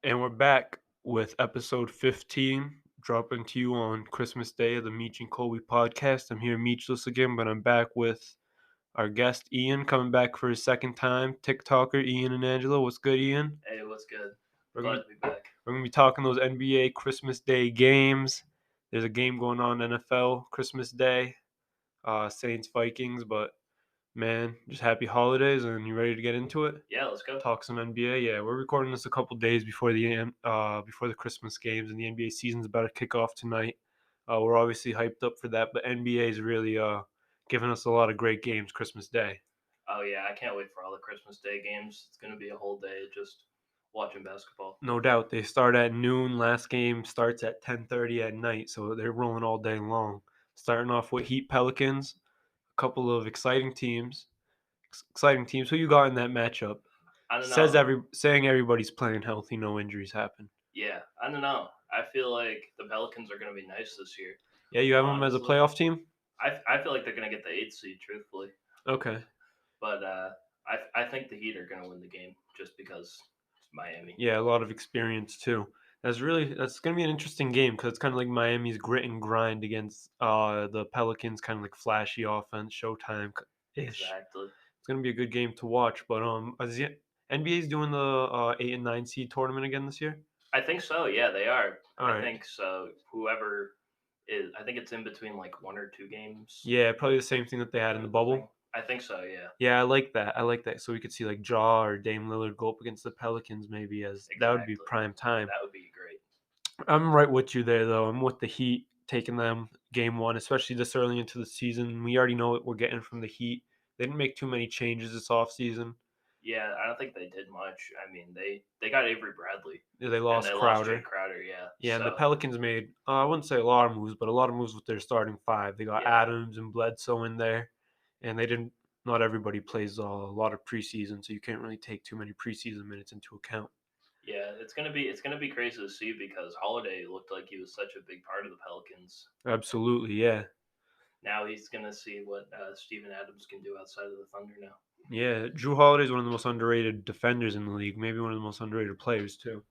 And we're back with episode 15, dropping to you on Christmas Day of the Meech and Colby podcast. I'm here Meechless again, but I'm back with our guest Ian, coming back for his second time. TikToker Ian and Angela. What's good, Ian? Hey, what's good? We're Glad gonna, to be back. we're gonna be talking those NBA Christmas Day games. There's a game going on NFL Christmas Day, Saints Vikings, but man, just happy holidays, and you ready to get into it? Yeah, let's go. Talk some NBA. Yeah, we're recording this a couple days before the Christmas games, and the NBA season's about to kick off tonight. We're obviously hyped up for that, but NBA is really giving us a lot of great games Christmas Day. Oh yeah, I can't wait for all the Christmas Day games. It's gonna be a whole day just watching basketball. No doubt, they start at noon. Last game starts at 10:30 at night, so they're rolling all day long. Starting off with Heat Pelicans, a couple of exciting teams. Exciting teams. Who you got in that matchup? I don't Says know. saying everybody's playing healthy, no injuries happen. Yeah, I don't know. I feel like the Pelicans are gonna be nice this year. Yeah, you have them as a Honestly, playoff team. I feel like they're gonna get the 8th seed, truthfully. Okay. But I think the Heat are gonna win the game just because it's Miami. Yeah, a lot of experience too. That's gonna be an interesting game because it's kind of like Miami's grit and grind against the Pelicans, kind of like flashy offense, Showtime ish. Exactly. It's gonna be a good game to watch. But is the NBA's doing the 8 and 9 seed tournament again this year? I think so. Yeah, they are. All I right. think so. Whoever is, I think it's in between like 1 or 2 games. Yeah, probably the same thing that they had in the bubble. I think so. Yeah. Yeah, I like that. I like that. So we could see like Jaw or Dame Lillard go up against the Pelicans maybe as that would be Exactly. prime time. That would be great. I'm right with you there, though. I'm with the Heat taking them game one, especially this early into the season. We already know what we're getting from the Heat. They didn't make too many changes this offseason. Yeah, I don't think they did much. I mean, they got Avery Bradley Yeah, they and lost they lost Jay Crowder. Crowder. Yeah. Yeah, and the So Pelicans made, I wouldn't say a lot of moves, but a lot of moves with their starting five. They got yeah, Adams and Bledsoe in there, and they didn't, not everybody plays a lot of preseason, so you can't really take too many preseason minutes into account. yeah, it's gonna be crazy to see because Holiday looked like he was such a big part of the Pelicans. Absolutely, yeah. Now he's gonna see what Steven Adams can do outside of the Thunder now. Yeah, Drew Holiday is one of the most underrated defenders in the league, maybe one of the most underrated players, too.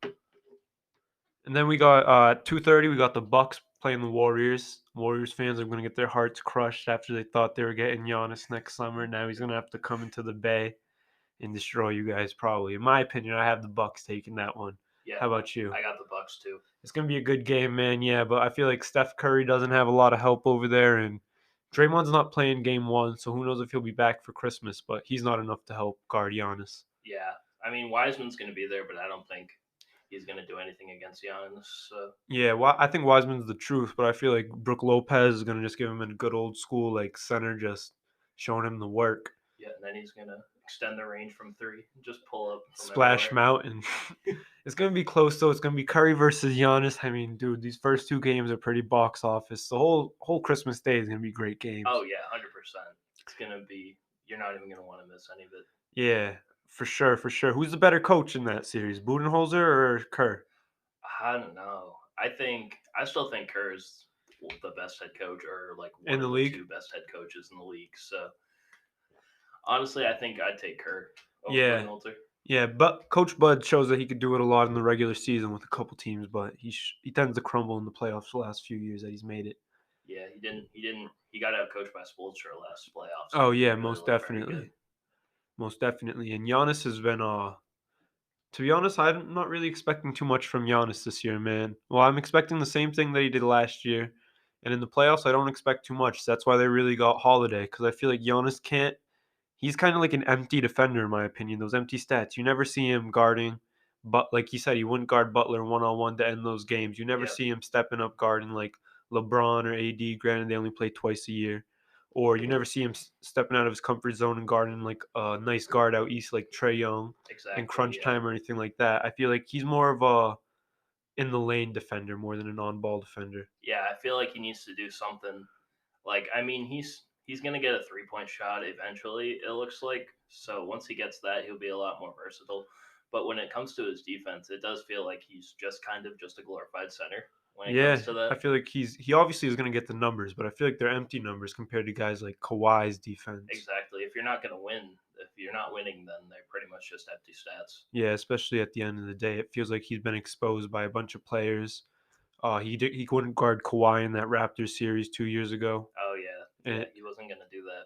And then we got 2:30. We got the Bucks playing the Warriors. Warriors fans are going to get their hearts crushed after they thought they were getting Giannis next summer. Now he's going to have to come into the Bay and destroy you guys. Probably, in my opinion, I have the Bucks taking that one. Yeah, How about you? I got the Bucks too. It's going to be a good game, man. Yeah, but I feel like Steph Curry doesn't have a lot of help over there, and Draymond's not playing game one, so who knows if he'll be back for Christmas? But he's not enough to help guard Giannis. Yeah, I mean Wiseman's gonna be there, but I don't think he's gonna do anything against Giannis. So Yeah, well, I think Wiseman's the truth, but I feel like Brook Lopez is gonna just give him a good old school like center, just showing him the work. yeah, and then he's gonna extend the range from three, just pull up from Splash everywhere. Mountain. It's gonna be close though. It's gonna be Curry versus Giannis. I mean, dude, these first two games are pretty box office. The whole Christmas Day is gonna be great Oh games. yeah, 100%. It's gonna be. You're not even gonna want to miss any of it. Yeah, for sure, for sure. Who's the better coach in that series, Budenholzer or Kerr? I don't know. I still think Kerr is the best head coach, or like In one the of the league? two best head coaches in the league. So honestly, I think I'd take Kerr over Yeah, Budenholzer. yeah. But Coach Bud shows that he could do it a lot in the regular season with a couple teams, but he tends to crumble in the playoffs the last few years that he's made it. Yeah, he didn't. He didn't. He got out coached by Spoelstra last playoffs, and Oh he yeah, didn't really most look very good. definitely. Most definitely. And Giannis has been to be honest, I'm not really expecting too much from Giannis this year, man. Well, I'm expecting the same thing that he did last year. And in the playoffs, I don't expect too much. That's why they really got Holiday, because I feel like Giannis can't. He's kind of like an empty defender, in my opinion. Those empty stats. You never see him guarding, but like he said, he wouldn't guard Butler 1-on-1 to end those games. You never Yeah, see him stepping up guarding like LeBron or AD. Granted, they only play twice a year. Or you never see him stepping out of his comfort zone and guarding like a nice guard out east like Trey Young in exactly. crunch Yeah, time or anything like that. I feel like he's more of a in the lane defender more than an on ball defender. yeah. I feel like he needs to do something. Like, I mean, he's gonna get a 3 point shot eventually. It looks like so. Once he gets that, he'll be a lot more versatile. But when it comes to his defense, it does feel like he's just kind of just a glorified center when it Yeah, comes to I that. feel like he obviously is going to get the numbers, but I feel like they're empty numbers compared to guys like Kawhi's defense. Exactly. If you're not gonna win, if you're not winning, then they're pretty much just empty stats. Yeah, especially at the end of the day, it feels like he's been exposed by a bunch of players. He couldn't guard Kawhi in that Raptors series 2 years ago. Oh yeah, yeah, And he wasn't gonna do that.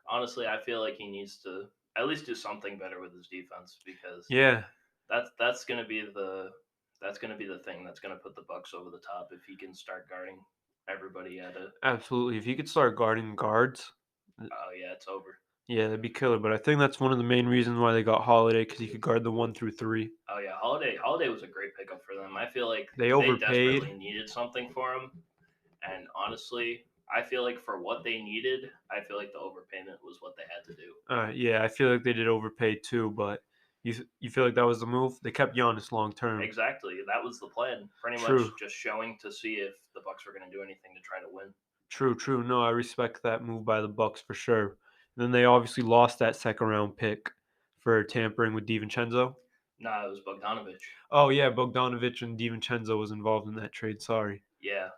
Honestly, I feel like he needs to at least do something better with his defense because yeah, that's gonna be the thing that's gonna put the Bucks over the top if he can start guarding everybody at it. absolutely. If he could start guarding guards, Oh yeah, it's over. yeah, that'd be killer. But I think that's one of the main reasons why they got Holiday because he could guard the 1 through 3. Oh yeah, Holiday was a great pickup for them. I feel like They they overpaid. desperately needed something for him, and honestly, I feel like for what they needed, I feel like the overpayment was what they had to do. Yeah, I feel like they did overpay too, but you feel like that was the move? They kept Giannis long term. Exactly, that was the plan. Pretty True, much just showing to see if the Bucks were going to do anything to try to win. true. No, I respect that move by the Bucks for sure. And then they obviously lost that second round pick for tampering with DiVincenzo. Nah, it was Bogdanovich. Oh yeah, Bogdanovich and DiVincenzo was involved in that trade. Sorry. Yeah,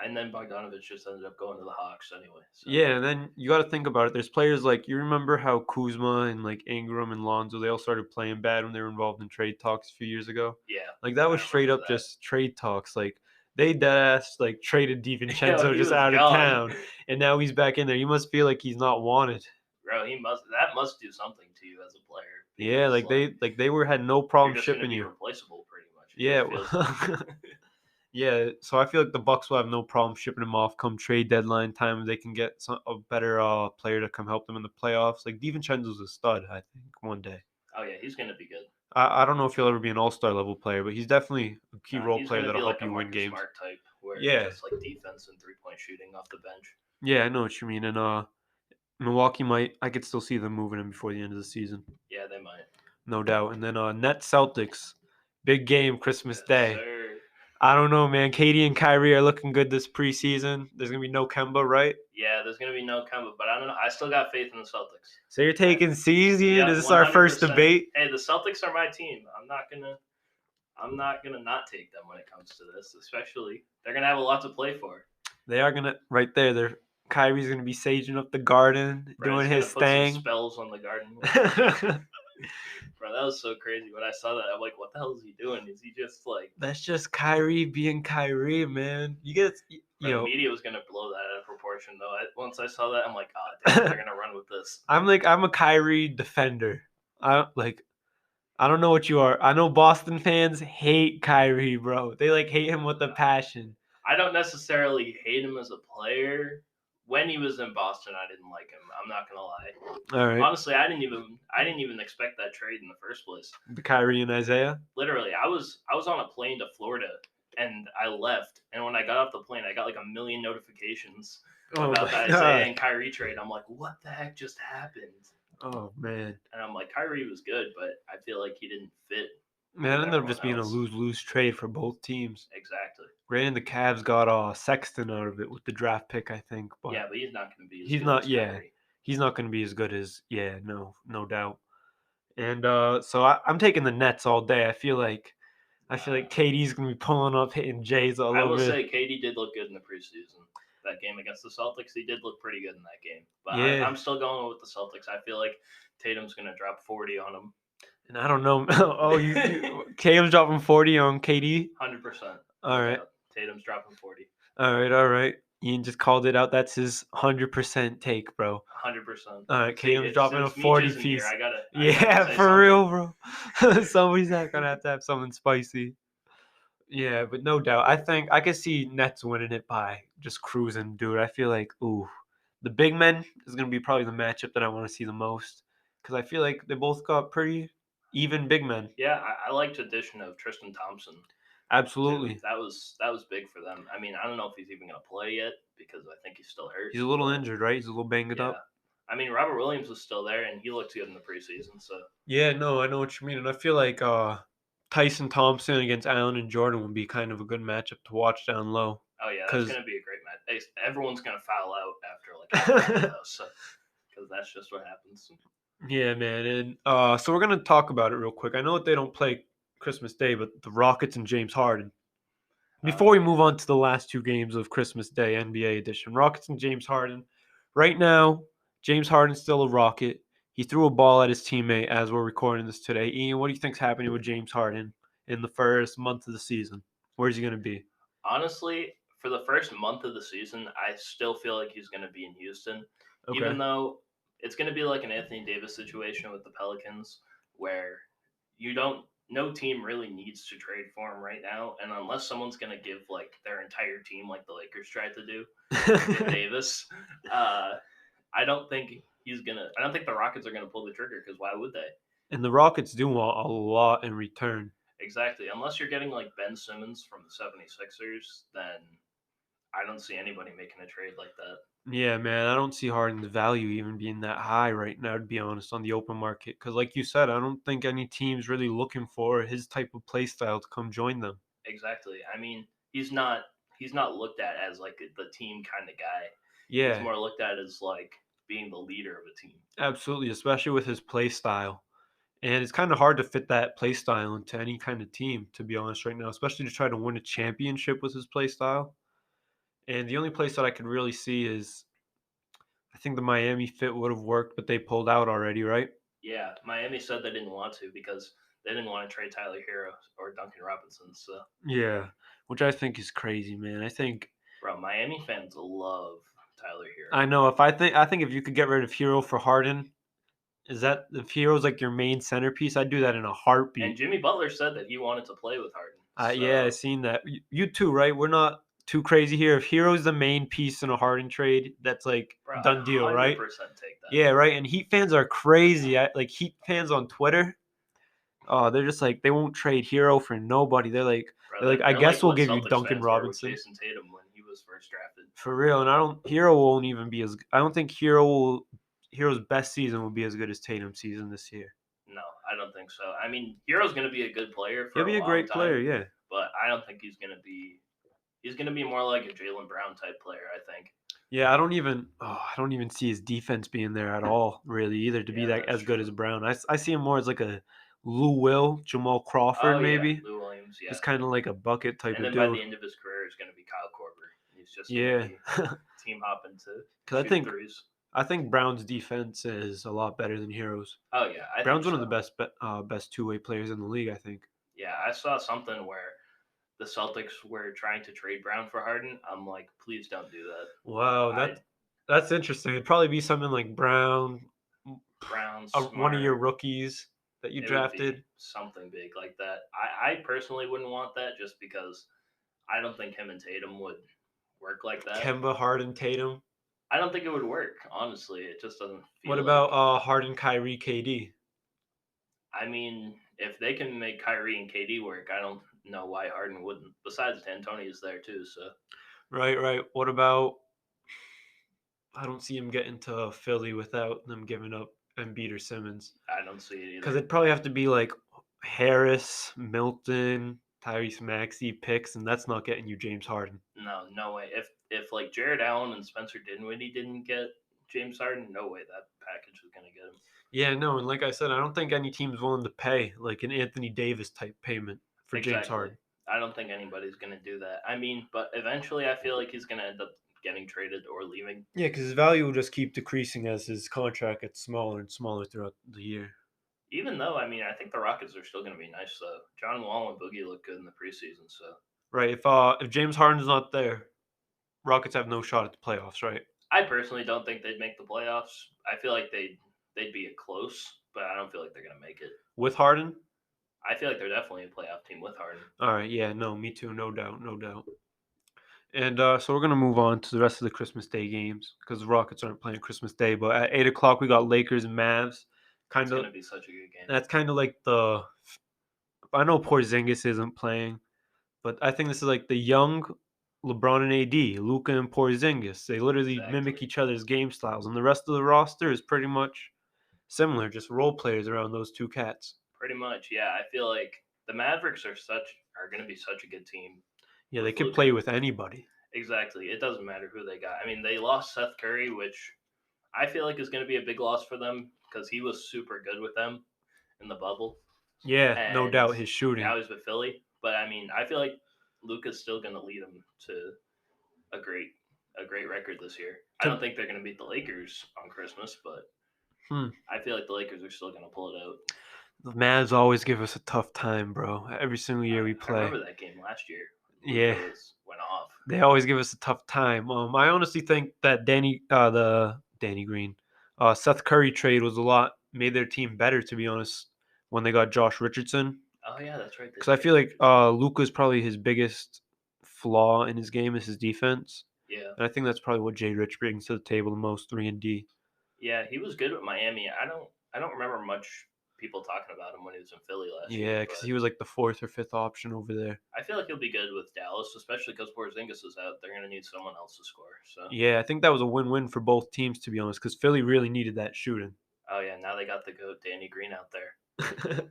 and then Bogdanovich just ended up going to the Hawks anyway. So Yeah, and then you got to think about it. There's players like you remember how Kuzma and like Ingram and Lonzo they all started playing bad when they were involved in trade talks a few years ago. yeah, Like that I was straight remember up that. just trade talks. Like they dead ass like traded Yo, DiVincenzo he just was out of gone, town, and now he's back in there. You must feel like he's not wanted. bro. That must do something to you as a player Yeah, because like like they were had no you're problem just going to shipping be you. replaceable pretty much is what Yeah, it feels like. yeah. So I feel like the Bucks will have no problem shipping him off come trade deadline time. They can get a better player to come help them in the playoffs. Like DiVincenzo's a stud, I think, one day. Oh yeah, he's going to be good. I don't know if he'll ever be an all-star level player, but he's definitely a key role He's player going to be that'll like help a you win Marcus games. Smart type where it's Yeah, just like defense and 3-point shooting off the bench. yeah, I know what you mean. And Milwaukee I could still see them moving him before the end of the season, Yeah, they might. no doubt. And then Nets Celtics, big game Christmas Yes, Day. sir. I don't know, man. Katie and Kyrie are looking good this preseason. There's gonna be no Kemba, right? Yeah, there's going to be no Kemba, but I don't know. I still got faith in the Celtics. So you're taking season? Yeah, Is this our first 100%. debate? Hey, the Celtics are my team. I'm not gonna not take them when it comes to this. Especially, they're gonna have a lot to play for. They are gonna right there. They're Kyrie's gonna be saging up the garden, Brad's doing gonna his put some thing. spells on the garden. Bro, that was so crazy. When I saw that, I'm like, what the hell is he doing? Is he just like? That's just Kyrie being Kyrie, man. You get you Bro, the know. media was gonna blow that out of proportion, though. Once I saw that, I'm like, oh damn, they're gonna run with this. I'm a Kyrie defender. I don't know what you are. I know Boston fans hate Kyrie, bro. They like hate him with a passion. I don't necessarily hate him as a player. When he was in Boston, I didn't like him. I'm not gonna lie. All right, Honestly, I didn't even expect that trade in the first place. the Kyrie and Isaiah. Literally, I was on a plane to Florida and I left. And when I got off the plane, I got like a million notifications Oh about the my Isaiah god. and Kyrie trade. I'm like, what the heck just happened? Oh man. And I'm like, Kyrie was good, but I feel like he didn't fit Man, with it ended up everyone just being a else. lose-lose trade for both teams. Exactly. Granted, the Cavs got Sexton out of it with the draft pick, I think, but Yeah, but he's not going to be as he's good not. as Yeah, Kyrie. he's not going to be as good as. Yeah, no doubt. And so I'm taking the Nets all day. I feel like KD's gonna be pulling up, hitting Jays all I will over. say KD did look good in the preseason. That game against the Celtics, he did look pretty good in that game. But Yeah, I'm still going with the Celtics. I feel like Tatum's going to drop 40 on him. and I don't know. Oh, Tatum's dropping 40 on KD. 100%. All No right, doubt. Tatum's dropping 40. all right. Ian just called it out. That's his 100% take, bro. 100%. All right, See, Tatum's dropping a since Meech 40 isn't here, piece. I gotta Yeah, say for something. real, bro. Somebody's not gonna have something spicy. Yeah, but no doubt. I think I could see Nets winning it by just cruising, dude. I feel like, the big men is going to be probably the matchup that I want to see the most because I feel like they both got pretty even big men. Yeah, I liked the addition of Tristan Thompson too. Absolutely. That was big for them. I mean, I don't know if he's even gonna play yet because I think he's still hurt. He's a little But injured, right? He's a little banged yeah, up. I mean Robert Williams was still there and he looked good in the preseason. So Yeah, no, I know what you mean. And I feel like Tyson Thompson against Allen and Jordan would be kind of a good matchup to watch down low. oh yeah, that's Because gonna be a great match. Everyone's gonna foul out after like half time though, so because that's just what happens. yeah, man. And so we're going to talk about it real quick. I know that they don't play Christmas Day, but the Rockets and James Harden. Before we move on to the last two games of Christmas Day NBA edition, Rockets and James Harden. Right now, James Harden's still a Rocket. He threw a ball at his teammate as we're recording this today. Ian, what do you think's happening with James Harden in the first month of the season? Where's he going to be? Honestly, for the first month of the season, I still feel like he's going to be in Houston, Okay. even though it's going to be like an Anthony Davis situation with the Pelicans, where you don't. No team really needs to trade for him right now, and unless someone's going to give like their entire team, like the Lakers tried to do, to Davis, uh, I don't think he's gonna. I don't think the Rockets are gonna pull the trigger because why would they? And the Rockets do want a lot in return. Exactly. Unless you're getting like Ben Simmons from the 76ers, then I don't see anybody making a trade like that. Yeah, man, I don't see Harden's value even being that high right now, to be honest, on the open market. Because, like you said, I don't think any team's really looking for his type of play style to come join them. Exactly. I mean, he's not looked at as like the team kind of guy. He's Yeah, more looked at as like being the leader of a team. absolutely, especially with his play style. And it's kind of hard to fit that play style into any kind of team, to be honest, right now, especially to try to win a championship with his play style. And the only place that I could really see is I think the Miami fit would have worked, but they pulled out already, right? Yeah, Miami said they didn't want to because they didn't want to trade Tyler Hero or Duncan Robinson. So, Yeah, which I think is crazy, man. I think bro, Miami fans love Tyler I Hero. know if if you could get rid of Hero for Harden, is that if Hero's like your main centerpiece, I'd do that in a And heartbeat. Jimmy Butler said that he wanted to play with Harden. Yeah, I So, seen that. You too, right? We're not too crazy here. If Hero's the main piece in a Harden trade, that's like bro, I'd done deal, right? 100% take that. Yeah, right. And Heat fans are crazy. Like Heat fans on Twitter, they're just like they won't trade Hero for nobody. Bro, They're like, I they're like guess we'll what give you Celtics Duncan fans were with Robinson Jason Tatum when he was first drafted. for real. And I don't Hero won't even be as. I don't think Hero's best season will be as good as Tatum's season this year. No, I don't think so. I mean, Hero's going to be a good player He'll for a be a long great player, time, yeah. but I don't think he's going to be. He's going to be more like a Jalen Brown type player, I think. Yeah, I don't even see his defense being there at all, really, either to be Yeah, that that's as good true. as Brown. I see him more as like a Lou Will, Jamal Crawford, Oh yeah, maybe. Lou Williams, yeah. Just kind of like a bucket type And of then by dude. the end of his career, it's going to be Kyle Korver. He's just going to Yeah, be team hopping to because shoot threes. I think Brown's defense is a lot better than Heroes. Oh yeah, I think Brown's one of the so. best two way players in the league, I think. Yeah, I saw something where the Celtics were trying to trade Brown for Harden. I'm like, please don't do that. Wow, I that's interesting. It'd probably be something like Brown, Brown, one of your Smart. rookies that you It would be drafted, something big like that. I personally wouldn't want that just because I don't think him and Tatum would work like that. Kemba, Harden, Tatum. I don't think it would work. Honestly, it just doesn't What feel about like. Harden, Kyrie, KD? I mean, if they can make Kyrie and KD work, I don't know why Harden wouldn't. Besides, D'Antoni is there too, so Right, right. What about? I don't see him getting to Philly without them giving up Embiid or Simmons. I don't see it Because either. it'd probably have to be like Harris, Milton, Tyrese Maxey picks, and that's not getting you James Harden. No, no way. If like Jared Allen and Spencer Dinwiddie didn't get James Harden, no way that package was gonna get him. Yeah, no, and like I said, I don't think any team's willing to pay like an Anthony Davis type payment for James Exactly. Harden. I don't think anybody's gonna do that. I mean, but eventually, I feel like he's gonna end up getting traded or leaving. Yeah, because his value will just keep decreasing as his contract gets smaller and smaller throughout the year. Even though, I mean, I think the Rockets are still gonna be nice though. John Wall and Boogie look good in the preseason, so Right. If James Harden's not there, Rockets have no shot at the playoffs, right? I personally don't think they'd make the playoffs. I feel like they'd be close, but I don't feel like they're gonna make it. With Harden? I feel like they're definitely a playoff team with Harden. All right, yeah, no, me too, no doubt, no doubt. And so we're gonna move on to the rest of the Christmas Day games because the Rockets aren't playing Christmas Day. But at 8 o'clock, we got Lakers and Mavs. That's Kind of gonna be such a good game. that's kind of like the. I know Porzingis isn't playing, but I think this is like the young LeBron and AD, Luca and Porzingis. They literally mimic Exactly. each other's game styles, and the rest of the roster is pretty much similar, just role players around those two cats. Pretty much, yeah. I feel like the Mavericks are going to be such a good team Yeah, they with could play Luca. with anybody. Exactly. It doesn't matter who they got. I mean, they lost Seth Curry, which I feel like is going to be a big loss for them because he was super good with them in the bubble, Yeah, no and doubt his shooting. now he's with Philly. But I mean, I feel like Luca's still going to lead them to a great a great record this year. I To don't think they're going to beat the Lakers on Christmas, but Hmm. I feel like the Lakers are still gonna pull it out. The Mavs always give us a tough time, bro. Every single year we I play. remember that game last year. Luca Yeah, went off. they always give us a tough time. I honestly think that the Danny Green, Seth Curry trade was a lot made their team better. To be honest, when they got Josh Richardson, Oh yeah, that's right. They because I traded feel like Richardson. Luka's probably his biggest flaw in his game is his defense, Yeah, and I think that's probably what Jay Rich brings to the table the most, 3 and D. yeah, he was good with Miami. I don't remember much people talking about him when he was in Philly last year, Yeah, because but he was like the fourth or fifth option over there. I feel like he'll be good with Dallas, especially because Porzingis is out. They're gonna need someone else to score. So, Yeah, I think that was a win-win for both teams, to be honest, because Philly really needed that shooting. oh yeah, now they got the goat Danny Green out there.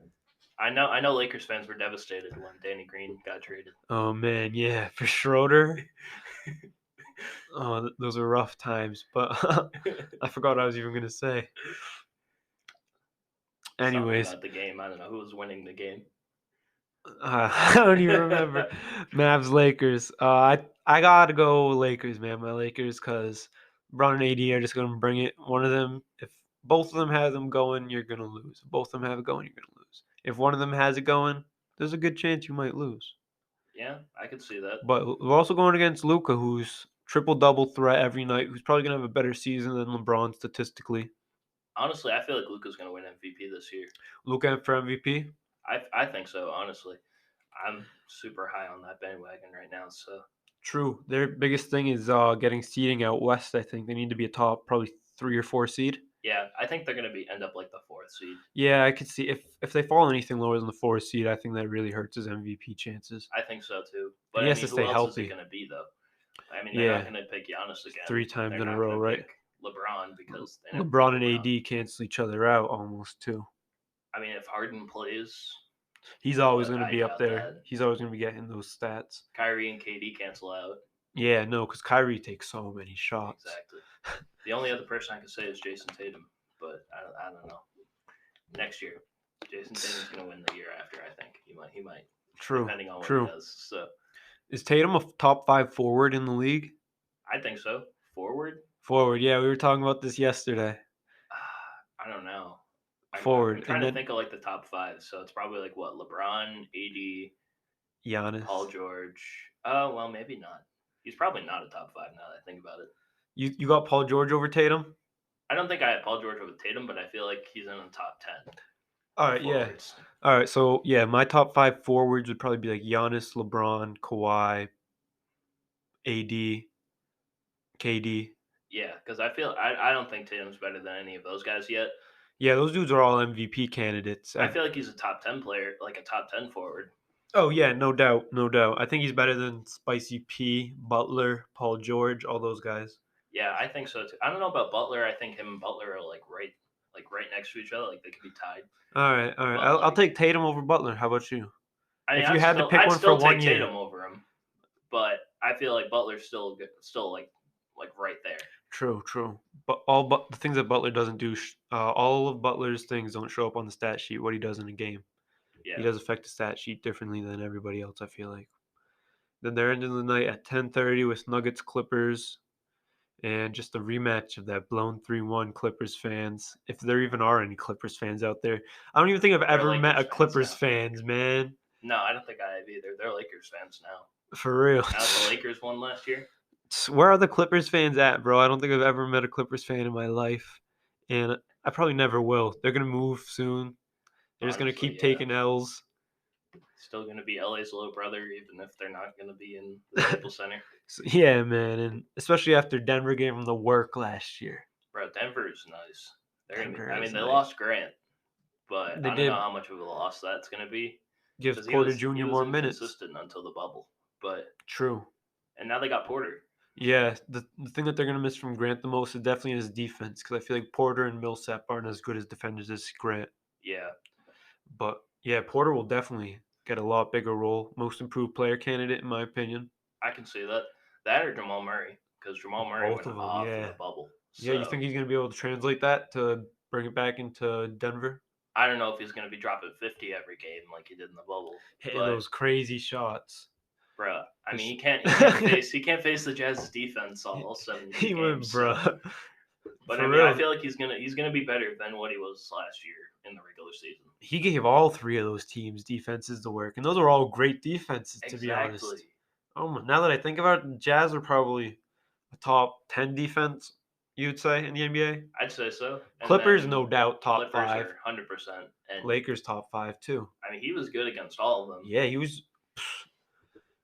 I know Lakers fans were devastated when Danny Green got traded. Oh man, yeah, for Schroeder. Oh, those are rough times. But I forgot what I was even gonna say. Something Anyways, about the game. I don't know who was winning the game. I don't even remember. Mavs Lakers. I gotta go Lakers, man. My Lakers, because Bron and AD are just gonna bring it. One of them, if both of them have them going, you're gonna lose. If both of them have it going, you're gonna lose. If one of them has it going, there's a good chance you might lose. Yeah, I could see that. But we're also going against Luca, who's triple double threat every night, who's probably gonna have a better season than LeBron statistically. Honestly, I feel like Luca's going to win MVP this year. Luca for MVP. I think so. Honestly, I'm super high on that bandwagon right now. So True. Their biggest thing is getting seeding out west. I think they need to be a top, probably 3 or 4 seed. yeah, I think they're going to be end up like the fourth seed. Yeah, I could see if they fall anything lower than the 4 seed, I think that really hurts his MVP chances. I think so too. And But he I has mean, to who stay else is it healthy. going to be though? I mean, they're not Yeah, going to pick Giannis again. 3 times They're in a not going row, to right? pick LeBron because they never pick LeBron and LeBron. AD cancel each other out almost too. I mean, if Harden plays, He's always but going to I be up doubt there. that. He's always going to be getting those stats. Kyrie and KD cancel out. Yeah, no, because Kyrie takes so many shots. Exactly. The only other person I could say is Jason Tatum, but I don't know. Next year, Jason Tatum's going to win the year after. I think he might, True, depending on what he true. does. So Is Tatum a top 5 forward in the league? I think so. Forward, Forward, yeah, we were talking about this yesterday. I don't know. I'm Forward, trying and to then think of like the top five. So it's probably like what LeBron, AD, Paul Giannis. George. Oh well, maybe not. He's probably not a top five now that I think about it. You got Paul George over Tatum? I don't think I have Paul George over Tatum, but I feel like he's in the top 10 All of right, yeah. forwards. All right, so yeah, my top 5 forwards would probably be like Giannis, LeBron, Kawhi, AD, KD. Yeah, because I don't think Tatum's better than any of those guys yet. Yeah, those dudes are all MVP candidates. I feel like he's a top 10 player, like a top 10 forward. Oh yeah, no doubt, no doubt. I think he's better than Spicy P, Butler, Paul George, all those guys. Yeah, I think so too. I don't know about Butler. I think him and Butler are like right next to each other. Like they could be tied. All right, all right. But I'll like, take Tatum over Butler. How about you? I mean, If you had to pick I'd one for still take 1 year. Tatum over him, but I feel like Butler's still like right there. True, true. But the things that Butler doesn't do, all of Butler's things don't show up on the stat sheet. What he does in a game, he Yeah, does affect the stat sheet differently than everybody else. I feel like. Then they're ending the night at 10:30 with Nuggets Clippers, and just a rematch of that blown 3-1 Clippers fans. If there even are any Clippers fans out there, I don't even think I've they're ever met Lakers a fans Clippers now. fans, man. No, I don't think I have either. They're Lakers fans now. For real. Now that the Lakers won last year. Where are the Clippers fans at, bro? I don't think I've ever met a Clippers fan in my life, and I probably never will. They're gonna move soon. They're just gonna Honestly, keep yeah. taking L's. Still going to be LA's little brother, even if they're not going to be in the Staples Center. So, yeah, man, and especially after Denver gave them the work last year. Bro, Denver's nice. They're gonna be. Denver I is mean, they nice. lost Grant, but They I don't know did how much of a loss that's going to be give because Porter he Jr. was more minutes. inconsistent until the bubble. But True. and now they got Porter. Yeah, the thing that they're gonna miss from Grant the most is definitely his defense because I feel like Porter and Millsap aren't as good as defenders as Grant. Yeah, But yeah, Porter will definitely get a lot bigger role. Most improved player candidate in my opinion. I can see that. That or Jamal Murray because Jamal Murray Both went of them, off in yeah. the bubble. Yeah, you think So he's gonna be able to translate that to bring it back into Denver? I don't know if he's going to be dropping 50 every game like he did in the bubble. Hitting But those crazy shots. bro, I mean, 'Cause- he can't face the Jazz's defense all 70 he went, games. So bruh. But I For mean, I real, feel like he's gonna be better than what he was last year in the regular season. he gave all three of those teams defenses to work, and those are all great defenses, to be honest. Exactly. Oh, now that I think about it, the Jazz are probably a top 10 defense, you'd say, in the NBA. I'd say so. And Clippers, then no doubt, top Clippers five. are 100%. And Lakers, top five, too. I mean, he was good against all of them. Yeah,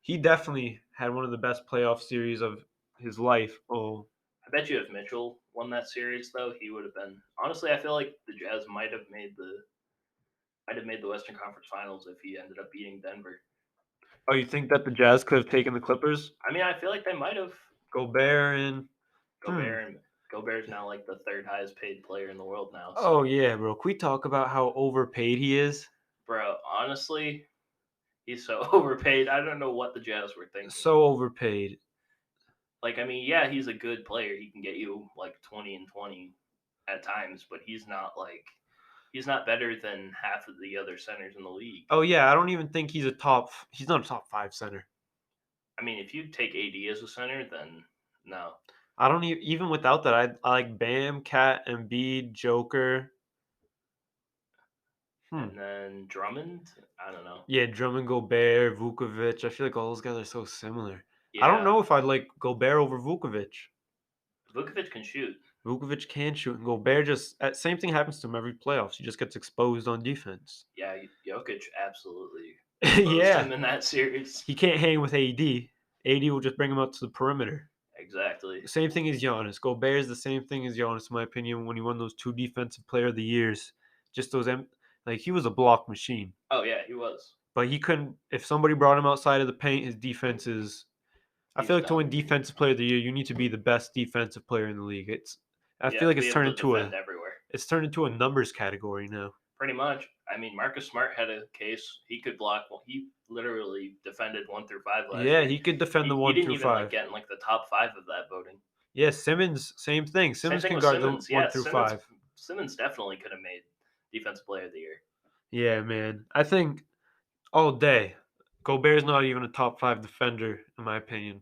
he definitely had one of the best playoff series of his life. Oh, I bet you if Mitchell won that series, though, he would have been. Honestly, I feel like the Jazz might have made the Western Conference Finals if he ended up beating Denver. oh, you think that the Jazz could have taken the Clippers? I mean, I feel like they might have. Gobert and hmm. Gobert and Gobert's now like the third highest paid player in the world now. Oh So, yeah, bro. Can we talk about how overpaid he is? bro, honestly, he's so overpaid. I don't know what the Jazz were thinking. So overpaid. Like, I mean, yeah, he's a good player. He can get you like 20 and 20 at times, but he's not better than half of the other centers in the league. Oh yeah, I don't even think he's not a top five center. I mean, if you take AD as a center, then no. I don't even without that. I like Bam, Cat, Embiid, Joker. Hmm. And then Drummond, I don't know. Yeah, Drummond, Gobert, Vukovic. I feel like all those guys are so similar. I don't Yeah, know if I'd like Gobert over Vukovic. Vukovic can shoot. Vukovic can shoot, and Gobert same thing happens to him every playoffs. He just gets exposed on defense. Yeah, Jokic absolutely exposed Yeah, him in that series. he can't hang with AD. AD will just bring him out to the perimeter. Exactly. The same thing as Giannis. Gobert is the same thing as Giannis, in my opinion, when he won those two Defensive Player of the Years. Just like he was a block machine. Oh yeah, he was. But he couldn't, if somebody brought him outside of the paint, his defense is. I He's feel like to done. win Defensive Player of the Year, you need to be the best defensive player in the league. I You feel have like to be able to defend everywhere. it's turned into a numbers category now. Pretty much. I mean, Marcus Smart had a case. He could block. Well, he literally defended 1 through 5 last Yeah, year. he could defend the He one didn't through even like five. get in like the top 5 of that voting. Yeah, Simmons, same thing. Same Simmons thing can with guard the Simmons. one Yeah, through Simmons. five. Simmons definitely could have made Defensive Player of the Year. Yeah, man. I think all day, Gobert's not even a top five defender, in my opinion,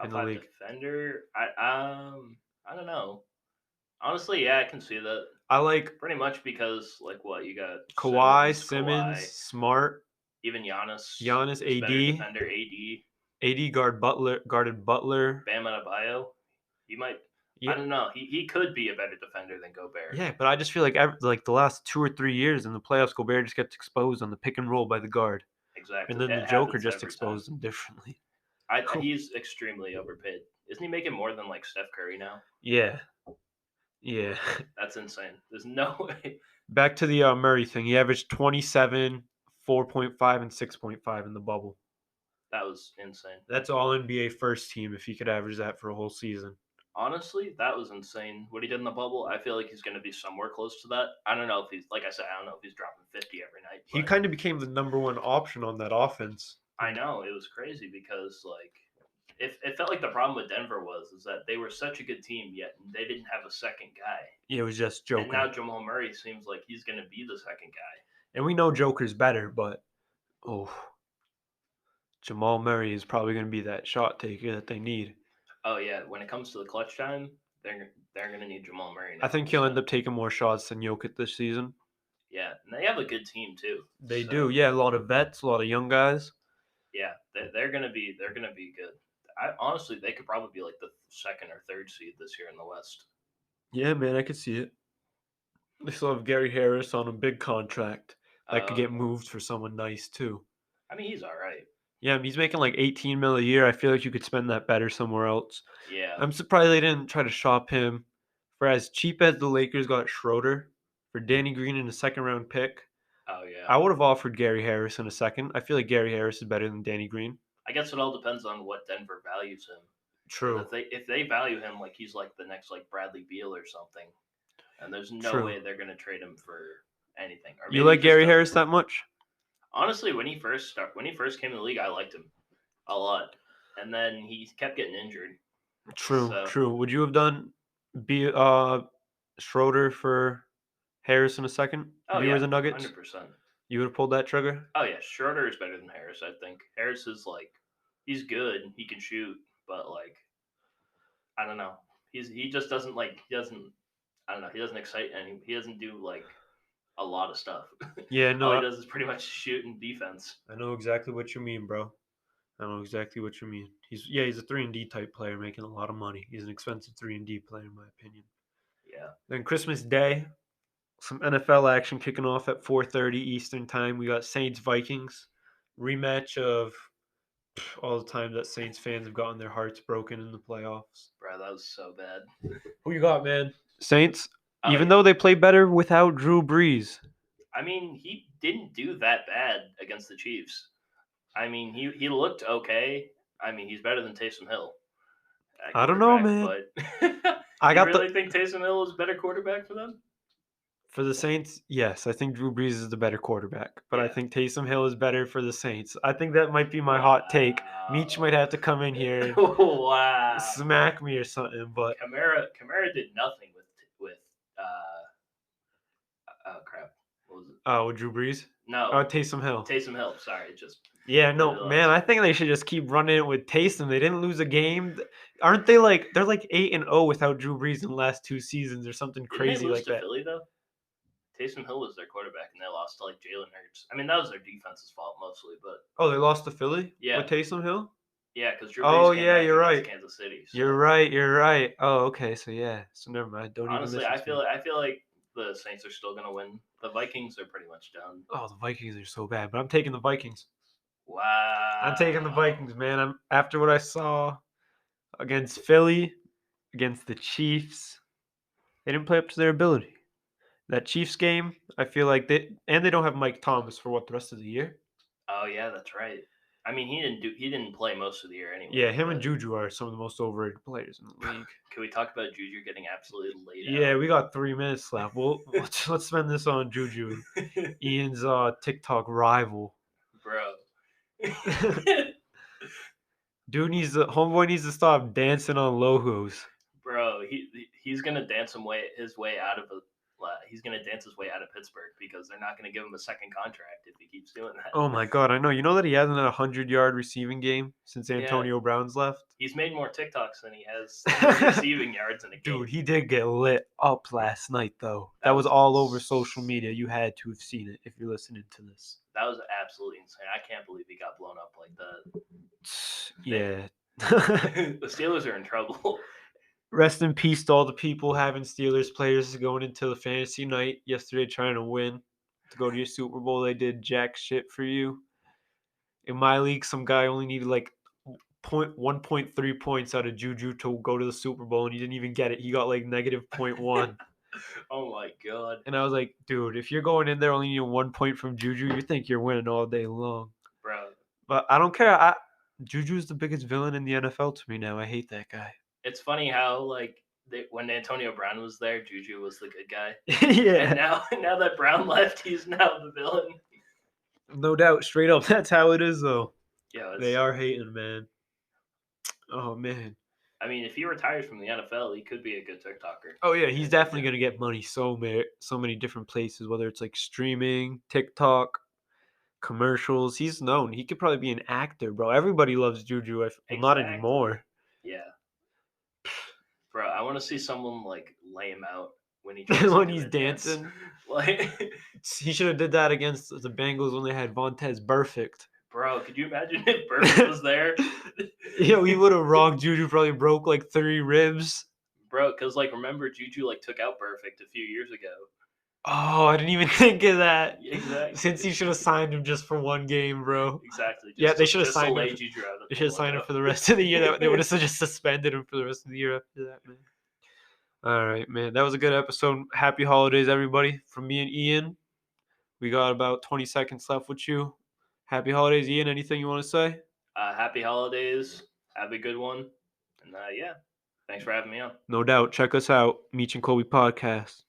in Top the 5 league. defender. I don't know. Honestly, yeah, I can see that. I like Pretty much because like what you got Kawhi, Simmons, Simmons, Kawhi, Smart, even Giannis Giannis, is better AD. defender. AD, AD guarded Butler. Bam Adebayo. He might. I Yeah, don't know. He could be a better defender than Gobert. yeah, but I just feel like like the last 2 or 3 years in the playoffs, Gobert just gets exposed on the pick and roll by the guard, and Exactly. then the It Joker happens just every time. exposed him differently. He's extremely overpaid. Isn't he making more than like Steph Curry now? Yeah, yeah. That's insane. There's no way. Back to the Murray thing. He averaged 27, 4.5, and 6.5 in the bubble. That was insane. That's all NBA first team if he could average that for a whole season. Honestly, that was insane. What he did in the bubble, I feel like he's going to be somewhere close to that. I don't know if he's, like I said, I don't know if he's dropping 50 every night, He but kind of became the number one option on that offense. I know it was crazy because like if it felt like the problem with Denver was is that they were such a good team yet they didn't have a second guy. It was just And now Joker. Jamal Murray seems like he's going to be the second guy. And we know Joker's better, but oh, Jamal Murray is probably going to be that shot taker that they need. Oh yeah, when it comes to the clutch time, they're going to need Jamal Murray I now. think he'll So end up taking more shots than Jokic this season. yeah, and they have a good team too. They So do, yeah. A lot of vets, a lot of young guys. yeah, they're gonna be good. I honestly they could probably be like the second or third seed this year in the West. Yeah, man, I could see it. They still have Gary Harris on a big contract that could Uh, get moved for someone nice too. I mean he's all right. Yeah, he's making like 18 mil a year. I feel like you could spend that better somewhere else. Yeah. I'm surprised they didn't try to shop him for as cheap as the Lakers got Schroeder for Danny Green in a second round pick. Oh yeah. I would have offered Gary Harris in a second. I feel like Gary Harris is better than Danny Green. I guess it all depends on what Denver values him. Because True. if they value him like he's like the next like Bradley Beal or something, and there's no True. way they're gonna trade him for anything. Or You maybe he like just Gary doesn't. Harris that much? Honestly, when he first came to the league, I liked him a lot, and then he kept getting injured. True, So true. Would you have done be Schroeder for Harris in a second oh if you were yeah, the Nuggets? 100%. You would have pulled that trigger? Oh yeah, Schroeder is better than Harris. I think Harris is like he's good, he can shoot, but like I don't know, he just doesn't like he doesn't I don't know. He doesn't excite any. He doesn't do like a lot of stuff. Yeah, All no, he does is pretty much shoot and defense. I know exactly what you mean, bro. I know exactly what you mean. He's a 3-and-D type player making a lot of money. He's an expensive 3-and-D player in my opinion. Yeah, Then Christmas Day, some NFL action kicking off at 4:30 Eastern time. We got Saints Vikings rematch of all the time that Saints fans have gotten their hearts broken in the playoffs. bro, that was so bad. Who you got, man? Saints, Oh even yeah, though they play better without Drew Brees. I mean he didn't do that bad against the Chiefs. I mean he looked okay. I mean he's better than Taysom Hill at I don't know, quarterback, man. but I you got the really think Taysom Hill is a better quarterback for them? For the Saints, yes, I think Drew Brees is the better quarterback, but I Yeah. think Taysom Hill is better for the Saints. I think that might be my hot take. Meech might Wow. have to come in here and Wow. smack me or something, but Kamara did nothing with oh crap. What was it? oh, Drew Brees? Oh, No, Taysom Hill. Taysom Hill. Sorry, just Yeah, completely no, man, lost. I think they should just keep running it with Taysom. They didn't lose a game. Aren't they they're like 8-0 without Drew Brees in the last 2 seasons or something Didn't they crazy lose like to that? Philly though? Taysom Hill was their quarterback, and they lost to like Jalen Hurts. I mean, that was their defense's fault mostly, but Oh, they lost to Philly yeah, with Taysom Hill? yeah, because Drew Oh, Brees came yeah, back you're against right. Kansas City. You're So right. You're right. Oh, okay. So yeah. So never mind. Don't even honestly, listen to me. I feel like the Saints are still gonna win. The Vikings are pretty much done. Oh, the Vikings are so bad, but I'm taking the Vikings. I'm taking the Wow. Vikings, man. I'm after what I saw against Philly, against the Chiefs. They didn't play up to their ability. That Chiefs game, I feel like they don't have Mike Thomas for what the rest of the year. Oh yeah, that's right. I mean, he didn't play most of the year Yeah, anyway. him and But Juju are some of the most overrated players in the league. can we talk about Juju getting absolutely laid Yeah, we got 3 minutes left. Well, let's spend this on Juju, out, Ian's TikTok rival. bro? Dude homeboy needs to stop dancing on logos. Bro, he's gonna dance his way out of a. He's gonna dance his way out of Pittsburgh because they're not gonna give him a second contract if he keeps doing that. Oh my god, I know. You know that he hasn't had a 100-yard receiving game since Yeah, Antonio Brown's left? he's made more TikToks than he has receiving yards in a game. Dude, he did get lit up last night though. That That was was all over social media. You insane. had to have seen it if you're listening to this. That was absolutely insane. I can't believe he got blown up like that. Yeah. The Steelers are in trouble. Rest in peace to all the people having Steelers players going into the fantasy night yesterday trying to win to go to your Super Bowl. They did jack shit for you. In my league, some guy only needed like 1.3 points out of Juju to go to the Super Bowl, and he didn't even get it. He got like negative zero point 0.1. Oh my god, And I was like, dude, if you're going in there only needing 1 point from Juju, you think you're winning all day long. bro. But I don't care. Juju's the biggest villain in the NFL to me now. I hate that guy. It's funny how like when Antonio Brown was there, Juju was the good guy, and Yeah, now that Brown left, he's now the villain. no doubt. Straight up, that's how it is, though. Yeah, They it's. are hating, man. Oh, man. I mean, if he retires from the NFL, he could be a good TikToker. Oh, yeah, he's And definitely going to get money so many different places, whether it's like streaming, TikTok, commercials. He's known. He could probably be an actor, bro. Everybody loves Juju. Well, not exactly. anymore. Yeah, bro. I want to see someone like lay him out when he tries to When do he's a dance. dancing. Like, He should have did that against the Bengals when they had Vontez Perfect. bro, could you imagine if Perfect was there? Yeah, we would have rocked. Juju probably broke like 3 ribs. Bro, because like remember Juju like took out Perfect a few years ago. Oh, I didn't even think of that. Since Exactly. he should have signed him just for one game, bro. Exactly. Yeah, they should have Just to signed him. lay Juju out They of the should have signed him window. for the rest of the year. They would have just suspended him for the rest of the year after that, man. All right, man. That was a good episode. Happy holidays, everybody. From me and Ian. We got about 20 seconds left with you. Happy holidays, Ian. Anything you want to say? Happy holidays. Have a good one. And yeah, thanks for having me on. No doubt. Check us out. Meech and Kobe Podcast.